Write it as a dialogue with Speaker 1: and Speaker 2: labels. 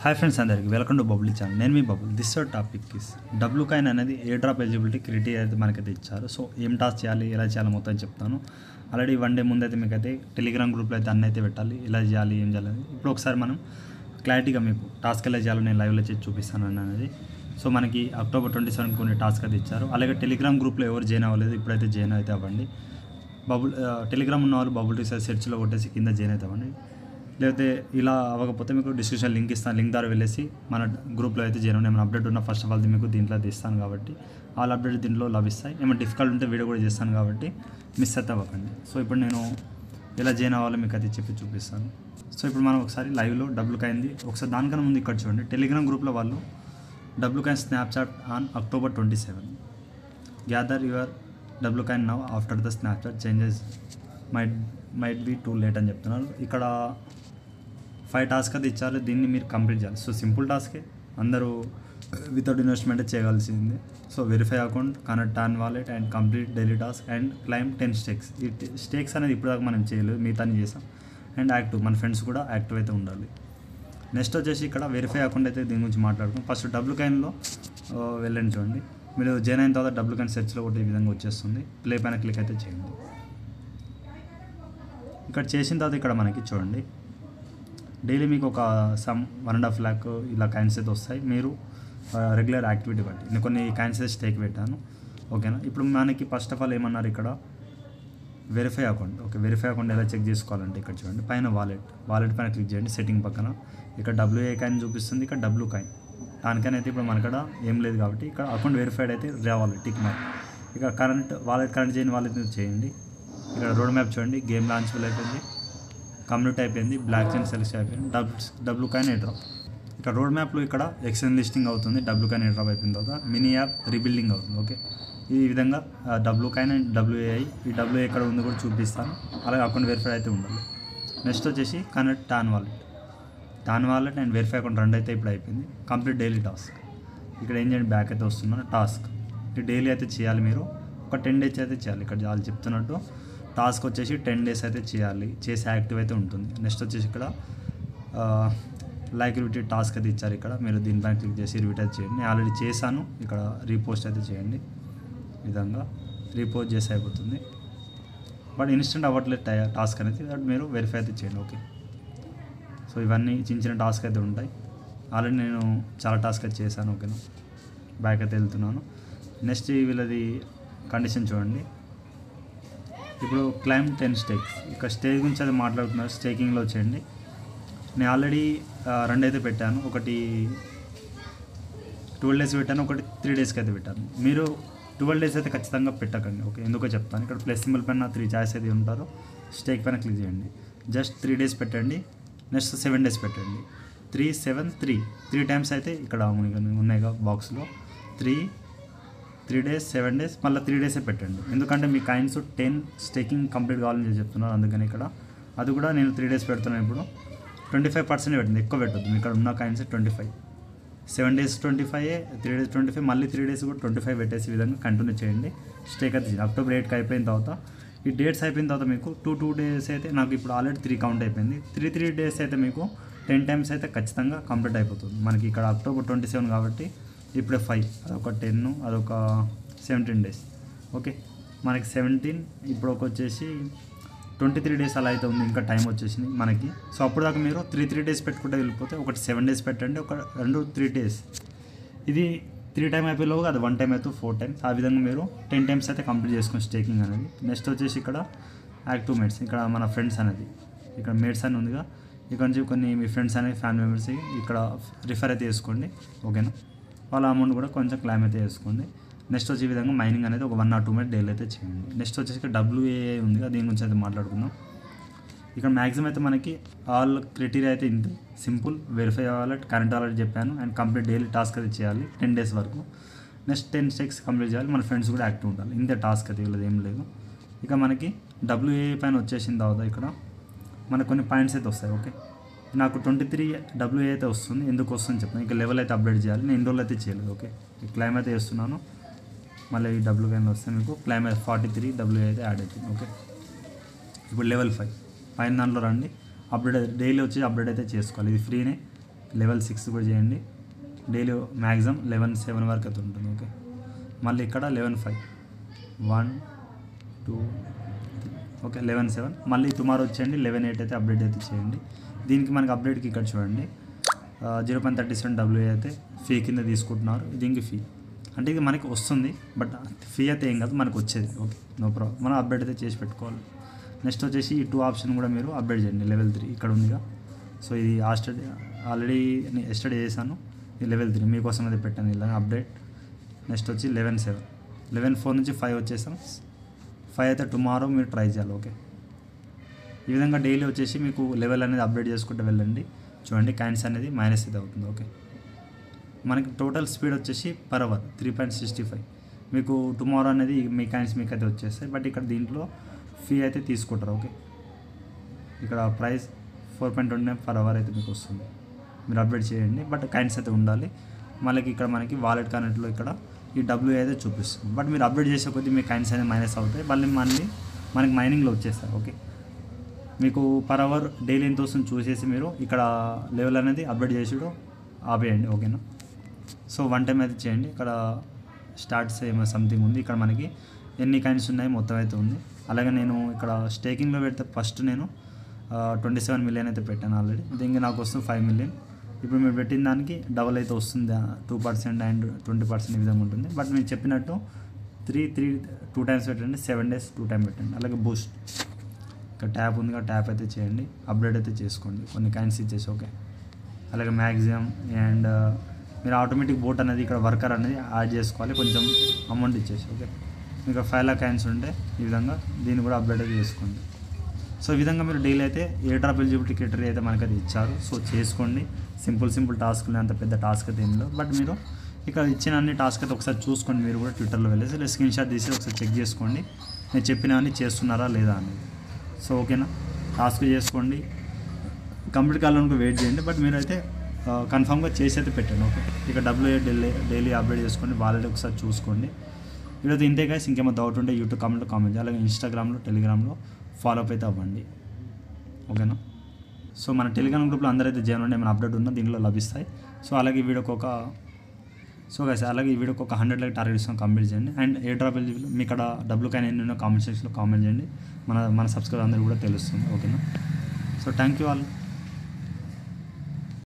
Speaker 1: Hi friends అందరికి welcome to bubble channel. నేను మీ bubble. This topic is W coin అనేది ఏ డ్రాప్ ఎలిజిబిలిటీ క్రైటీరియా అయితే మనకైతే ఇచ్చారు. సో ఏం టాస్క్ చేయాలి, ఎలా చేయాలి మొత్తం చెప్తాను. ఆల్రెడీ 1 డే ముందైతే మీకైతే టెలిగ్రామ్ గ్రూప్లో అయితే అన్నీ అయితే పెట్టాలి, ఎలా చేయాలి ఏం చేయాలి. ఇప్పుడు ఒకసారి మనం క్లారిటీగా మీకు టాస్క్ ఎలా చేయాలో నేను లైవ్లో చేసి చూపిస్తాను అనేది. సో మనకి October 27 కొన్ని టాస్క్ అయితే ఇచ్చారు. అలాగే టెలిగ్రామ్ గ్రూప్లో ఎవరు జాయిన్ అవ్వలేదు, ఇప్పుడైతే జాయిన్ అయితే అవ్వండి. టెలిగ్రామ్ ఉన్న వాళ్ళు బబుల్ రీసెర్చ్ సెర్చ్లో కొట్టేసి కింద జాయిన్ అయితే అవ్వండి. లేకపోతే ఇలా అవ్వకపోతే మీకు డిస్క్రిప్షన్ లింక్ ఇస్తాను, లింక్ ద్వారా వెళ్ళేసి మన గ్రూప్లో అయితే జాయిన్ అవ్వండి. ఏమైనా అప్డేట్ ఉన్న ఫస్ట్ ఆఫ్ ఆల్ మీకు దీంట్లో అయితే ఇస్తాను కాబట్టి ఆల్ అప్డేట్ దీంట్లో లభిస్తాయి. ఏమైనా డిఫికల్ట్ ఉంటే వీడియో కూడా చేస్తాను కాబట్టి మిస్ అయితే అవ్వకండి. సో ఇప్పుడు నేను ఎలా జాయిన్ అవ్వాలో మీకు అయితే చెప్పి చూపిస్తాను. సో ఇప్పుడు మనం ఒకసారి లైవ్లో డబ్ల్యూ కాయింది ఒకసారి దానికన్నా ముందు ఇక్కడ చూడండి. టెలిగ్రామ్ గ్రూప్లో వాళ్ళు W coin Snapchat on October 27 gather your W coin now after the Snapchat changes might be too late అని చెప్తున్నారు. ఇక్కడ 5 టాస్క్ అది ఇచ్చారు, దీన్ని మీరు కంప్లీట్ చేయాలి. సో సింపుల్ టాస్కే, అందరూ వితౌట్ ఇన్వెస్ట్మెంట్ చేయగలిసింది. So verify account, connect TON wallet and complete daily task and claim 10 stakes. ఈ స్టేక్స్ అనేది ఇప్పుడు దాకా మనం చేయలేదు, మిగతాని చేసాం. అండ్ యాక్టివ్, మన ఫ్రెండ్స్ కూడా యాక్టివ్ అయితే ఉండాలి. నెక్స్ట్ వచ్చేసి ఇక్కడ వెరిఫై అకౌంట్ అయితే దీని గురించి మాట్లాడుకుంటాం. ఫస్ట్ డబ్ల్యూ కాయిన్లో వెళ్ళండి చూడండి. మీరు జాయిన్ అయిన తర్వాత డబ్ల్యూ కాయిన్ సెర్చ్లో కూడా ఈ విధంగా వచ్చేస్తుంది. ప్లే పైన క్లిక్ అయితే చేయండి. ఇక్కడ చేసిన తర్వాత ఇక్కడ మనకి చూడండి డైలీ మీకు ఒక సమ్ 1.5 lakh ఇలా కాయిన్స్ అయితే వస్తాయి. మీరు రెగ్యులర్ యాక్టివిటీ బట్టి నేను కొన్ని కాయిన్స్ అయితే స్టేక్ పెట్టాను, ఓకేనా. ఇప్పుడు మనకి ఫస్ట్ ఆఫ్ ఆల్ ఏమన్నారు ఇక్కడ verify account. Okay, verify account ఎలా చెక్ చేసుకోవాలంటే ఇక్కడ చూడండి పైన వాలెట్ పైన క్లిక్ చేయండి. సెట్టింగ్ పక్కన ఇక్కడ WA కాయిన్ చూపిస్తుంది, ఇక్కడ డబ్ల్యూ కాయిన్. దానికైనా అయితే ఇప్పుడు మనకడ ఏం లేదు కాబట్టి ఇక్కడ అకౌంట్ వెరిఫైడ్ అయితే రావాలి టిక్ మార్క్. ఇక వాలెట్ కనెక్ట్ చేయని వాలెట్ చేయండి. ఇక్కడ రోడ్ మ్యాప్ చూడండి, గేమ్ లాంచ్ అయిపోయింది, కమ్యూనిటీ అయిపోయింది, బ్లాక్ చైన్ సెలెక్ట్ అయిపోయింది, డబ్ల్యూ కాయిన్ ఎయిర్ డ్రాప్. ఇక్కడ రోడ్ మ్యాప్లో ఇక్కడ ఎక్స్చేంజ్ లిస్టింగ్ అవుతుంది, డబ్ల్యూ కాయిన్ ఎయిర్ డ్రాప్ అయిపోయిన తర్వాత మినీ యాప్ రీబిల్డింగ్ అవుతుంది. ఓకే, ఈ విధంగా డబ్ల్యూ కాయిన్ అండ్ WAI, ఈ WA ఎక్కడ ఉందో కూడా చూపిస్తాను. అలాగే అకౌంట్ వెరిఫై అయితే ఉండాలి. నెక్స్ట్ వచ్చేసి connect TON wallet and verify account 2 అయితే ఇప్పుడు అయిపోయింది. Complete daily task. ఇక్కడ ఏం చేయండి, బ్యాక్ అయితే వస్తున్నాను. టాస్క్ ఇది డైలీ అయితే చేయాలి, మీరు ఒక 10 days అయితే చేయాలి. ఇక్కడ వాళ్ళు చెప్తున్నట్టు టాస్క్ వచ్చేసి 10 days అయితే చేయాలి, చేసి యాక్టివ్ అయితే ఉంటుంది. నెక్స్ట్ వచ్చేసి ఇక్కడ లైక్ రిపీటెడ్ టాస్క్ అయితే ఇచ్చారు. ఇక్కడ మీరు దీనిపైన క్లిక్ చేసి రిపీట్ అయితే చేయండి. నేను ఆల్రెడీ చేశాను, ఇక్కడ రీపోస్ట్ అయితే చేయండి. ఈ విధంగా రీపోస్ట్ చేసి అయిపోతుంది. బట్ ఇన్స్టెంట్ అవ్వట్లేదు టాస్క్ అనేది, మీరు వెరిఫై అయితే చేయండి. ఓకే, సో ఇవన్నీ చిన్న టాస్క్ అయితే ఉంటాయి. ఆల్రెడీ నేను చాలా టాస్క్ అయితే చేశాను, ఓకేనా. బ్యాక్ అయితే వెళ్తున్నాను. నెక్స్ట్ వీళ్ళది కండిషన్ చూడండి. ఇప్పుడు క్లైమ్ 10 స్టేక్స్. ఇక్కడ స్టేక్ గురించి అది మాట్లాడుతున్నారు, స్టేకింగ్లో చేయండి. నేను ఆల్రెడీ 2 అయితే పెట్టాను, ఒకటి 12 days పెట్టాను, ఒకటి 3 daysకి అయితే పెట్టాను. మీరు 12 days అయితే ఖచ్చితంగా పెట్టకండి, ఓకే. ఎందుకో చెప్తాను. ఇక్కడ ప్లస్ సింబల్ పైన 3 చాయిస్ అయితే ఉంటారు, స్టేక్ పైన క్లిక్ చేయండి. జస్ట్ 3 days పెట్టండి. నెక్స్ట్ 7 days పెట్టండి. 3, 7, 3 టైమ్స్ అయితే ఇక్కడ ఉన్నాయిగా బాక్స్లో 3 days, 7 days, మళ్ళీ 3 days పెట్టండి. ఎందుకంటే మీ కాయిన్స్ 10 స్టేకింగ్ కంప్లీట్ కావాలని చెప్తున్నారు, అందుకని ఇక్కడ అది కూడా నేను 3 days పెడుతున్నాను. ఇప్పుడు 25% పెట్టండి, ఎక్కువ పెట్టద్దు. ఇక్కడ ఉన్న కాయిన్స్ 25, 7 days 25, 3 days 25, మళ్ళీ 3 days కూడా 25 పెట్టేసి విధంగా కంటిన్యూ చేయండి. స్టేక్ అయితే October 8కి అయిపోయిన తర్వాత ఈ డేట్స్ అయిపోయిన తర్వాత మీకు 2 days అయితే నాకు ఇప్పుడు ఆల్రెడీ 3 కౌంట్ అయిపోయింది. 3 days అయితే మీకు 10 times అయితే ఖచ్చితంగా కంప్లీట్ అయిపోతుంది. మనకి ఇక్కడ October 27 కాబట్టి ఇప్పుడే 5, అదొక 10, అదొక 17 days. ఓకే, మనకి 17, ఇప్పుడు ఒక వచ్చేసి 23 days అలా అయితే ఉంది, ఇంకా టైం వచ్చేసింది మనకి. సో అప్పుడు దాకా మీరు 3 days పెట్టుకుంటే వెళ్ళిపోతే ఒకటి 7 days పెట్టండి, ఒక 3 days. ఇది 3 times అయిపోయేలోగా అది 1 time అయితే 4 times. ఆ విధంగా మీరు 10 times అయితే కంప్లీట్ చేసుకుని స్టేకింగ్ అనేది. నెక్స్ట్ వచ్చేసి ఇక్కడ యాక్టివ్ మేట్స్, ఇక్కడ మన ఫ్రెండ్స్ అనేది ఇక్కడ మేట్స్ అని ఉందిగా, ఇక్కడ నుంచి కొన్ని మీ ఫ్రెండ్స్ అనేది ఫ్యామిలీ మెంబర్స్ ఇక్కడ రిఫర్ అయితే చేసుకోండి, ఓకేనా. వాళ్ళ అమౌంట్ కూడా కొంచెం క్లైమ్ అయితే చేసుకోండి. నెక్స్ట్ వచ్చే విధంగా మైనింగ్ అనేది ఒక 1 or 2 minutes డైలీ అయితే చేయండి. నెక్స్ట్ వచ్చేసి ఇక్కడ WAI ఉందిగా, దీని గురించి అయితే మాట్లాడుకుందాం. ఇక్కడ మ్యాక్సిమం అయితే మనకి ఆల్ క్రైటీరియా అయితే ఇంతే simple. Verify wallet, current wallet చెప్పాను, అండ్ కంప్లీట్ డైలీ టాస్క్ అయితే చేయాలి 10 days వరకు. నెక్స్ట్ 10 స్టేక్స్ కంప్లీట్ చేయాలి, మన ఫ్రెండ్స్ కూడా యాక్టివ్ ఉండాలి. ఇంతే టాస్క్ అయితే, వీళ్ళది ఏం లేదు. ఇక మనకి WAI పైన వచ్చేసిన తర్వాత ఇక్కడ మనకు కొన్ని పాయింట్స్ అయితే వస్తాయి. ఓకే, నాకు 23 WAI అయితే వస్తుంది. ఎందుకు వస్తుందని చెప్తాను. ఇక లెవెల్ అయితే అప్డేట్ చేయాలి, నేను ఎన్ని రోజులు అయితే చేయలేదు. ఓకే, క్లైమ్ అయితే చేస్తున్నాను. మళ్ళీ ఈ డబ్ల్యూ కాయిన్ వస్తే మీకు క్లైమ్ 43 WAI అయితే యాడ్ అవుతుంది. ఓకే, ఇప్పుడు level 5 పైన దాంట్లో రండి. అప్డేట్ డైలీ వచ్చి అప్డేట్ అయితే చేసుకోవాలి, ఇది ఫ్రీనే. లెవెల్ 6 కూడా చేయండి. డైలీ మ్యాక్సిమం 11-7 వరకు అయితే ఉంటుంది. ఓకే, మళ్ళీ ఇక్కడ 11-5 1 2 ఓకే 11-7 మళ్ళీ టుమారో వచ్చేయండి. 11-8 అయితే అప్డేట్ అయితే చేయండి. దీనికి మనకి అప్డేట్కి ఇక్కడ చూడండి 0.37 WA అయితే ఫీ కింద తీసుకుంటున్నారు. దీనికి ఫీ అంటే ఇది మనకి వస్తుంది, బట్ ఫీ అయితే ఏం కాదు, మనకు వచ్చేది. Okay, no problem. మనం అప్డేట్ అయితే చేసి పెట్టుకోవాలి. నెక్స్ట్ వచ్చేసి ఈ 2 ఆప్షన్ కూడా మీరు అప్డేట్ చేయండి. లెవెల్ 3 ఇక్కడ ఉందిగా. సో ఇది ఆల్రెడీ ఎస్టర్డే చేశాను. ఇది లెవెల్ 3 మీకోసం అయితే పెట్టాను ఇలా అప్డేట్. నెక్స్ట్ వచ్చి 11-7 11-4 నుంచి 5 వచ్చేసాం. 5 అయితే టుమారో మీరు ట్రై చేయాలి. ఓకే, ఈ విధంగా డైలీ వచ్చేసి మీకు లెవెల్ అనేది అప్డేట్ చేసుకుంటూ వెళ్ళండి. చూడండి కాయిన్స్ అనేది మైనస్ అయితే అవుతుంది. ఓకే, మనకి టోటల్ స్పీడ్ వచ్చేసి పర్ అవర్ 3.65. మీకు టుమారో అనేది మీ కాయిన్స్ మీకు అయితే వచ్చేస్తాయి, బట్ ఇక్కడ దీంట్లో ఫీ అయితే తీసుకుంటారు. ఓకే, ఇక్కడ ప్రైస్ 4.29 పర్ అవర్ అయితే మీకు వస్తుంది. మీరు అప్డేట్ చేయండి, బట్ కాయిన్స్ అయితే ఉండాలి. మళ్ళీ ఇక్కడ మనకి వాలెట్ కనెక్ట్లో ఇక్కడ ఈ WA అయితే చూపిస్తుంది, బట్ మీరు అప్డేట్ చేసే కొద్దీ మీ కాయిన్స్ అనేది మైనస్ అవుతాయి. మళ్ళీ మనకి మైనింగ్లో వచ్చేస్తాయి. ఓకే, మీకు పర్ అవర్ డైలీ ఎంత వస్తుంది చూసేసి మీరు ఇక్కడ లెవెల్ అనేది అప్డేట్ చేసాడు ఆపేయండి. ఓకేనా, సో 1 టైం అయితే చేయండి. ఇక్కడ స్టార్ట్స్ ఏమో సంథింగ్ ఉంది, ఇక్కడ మనకి ఎన్ని కాయిన్స్ ఉన్నాయి మొత్తం అయితే ఉంది. అలాగే నేను ఇక్కడ స్టేకింగ్లో పెడితే ఫస్ట్ నేను 27 మిలియన్ అయితే పెట్టాను ఆల్రెడీ. దీనికి నాకు వస్తుంది 5 మిలియన్. ఇప్పుడు మీరు పెట్టిన దానికి డబల్ అయితే వస్తుంది 2% అండ్ 20% ఈ విధంగా ఉంటుంది. బట్ నేను చెప్పినట్టు 2 టైమ్స్ పెట్టండి, 7 డేస్ 2 టైం పెట్టండి. అలాగే బూస్ట్ ఇక్కడ ట్యాప్ ఉంది, ట్యాప్ అయితే చేయండి, అప్డేట్ అయితే చేసుకోండి, కొన్ని కాయిన్స్ ఇచ్చేసి. ఓకే, అలాగే మ్యాక్సిమం అండ్ మీరు ఆటోమేటిక్ బోట్ అనేది ఇక్కడ వర్కర్ అనేది యాడ్ చేసుకోవాలి, కొంచెం అమౌంట్ ఇచ్చేసి. ఓకే, మీకు 5 లాక్ కాయిన్స్ ఉంటే ఈ విధంగా దీన్ని కూడా అప్డేట్ అయితే చేసుకోండి. సో ఈ విధంగా మీరు డైలీ అయితే ఎయిర్ డ్రాప్ ఎలిజిబిలిటీ క్రైటీరియా అయితే మనకైతే ఇచ్చారు. సో చేసుకోండి, సింపుల్ టాస్క్లు, అంత పెద్ద టాస్క్ అయితే ఏం లేదు. బట్ మీరు ఇక్కడ ఇచ్చిన అన్ని టాస్క్ అయితే ఒకసారి చూసుకోండి. మీరు కూడా ట్విట్టర్లో వెళ్ళేసి స్క్రీన్ షాట్ తీసి ఒకసారి చెక్ చేసుకోండి, నేను చెప్పినవన్నీ చేస్తున్నారా లేదా అనేది. సో ఓకేనా, టాస్క్ చేసుకోండి, కంప్లీట్ కావాలనుకో వెయిట్ చేయండి, బట్ మీరైతే కన్ఫామ్గా చేసి అయితే పెట్టండి. ఓకే, ఇక WA డైలీ అప్డేట్ చేసుకోండి, వాళ్ళని ఒకసారి చూసుకోండి. ఈరోజు ఇంతే గైస్. ఇంకేమో డౌట్ ఉంటే యూట్యూబ్ కామెంట్లో కామెంట్ చేయాలి, అలాగే ఇన్స్టాగ్రామ్లో టెలిగ్రామ్లో ఫాలో అప్ అయితే అవ్వండి. ఓకేనా, సో మన టెలిగ్రామ్ గ్రూప్లో అందరైతే జాయిన్ అవ్వండి, ఏమైనా అప్డేట్ ఉన్నా దీనిలో లభిస్తాయి. సో అలాగే ఈ వీడియోకి ఒక 100 లైక్ టార్గెట్ ఇస్తాం, కంప్లీట్ చేయండి. అండ్ ఎయిర్ డ్రాప్ ఎలిజిబుల్ మీ ఇక్కడ డబ్బులు కానీ ఎన్ని ఉన్నా కామెంట్ సెక్షన్లో కామెంట్ చేయండి, మన సబ్స్క్రైబర్ అందరికీ కూడా తెలుస్తుంది. ఓకేనా, సో థ్యాంక్ యూ ఆల్.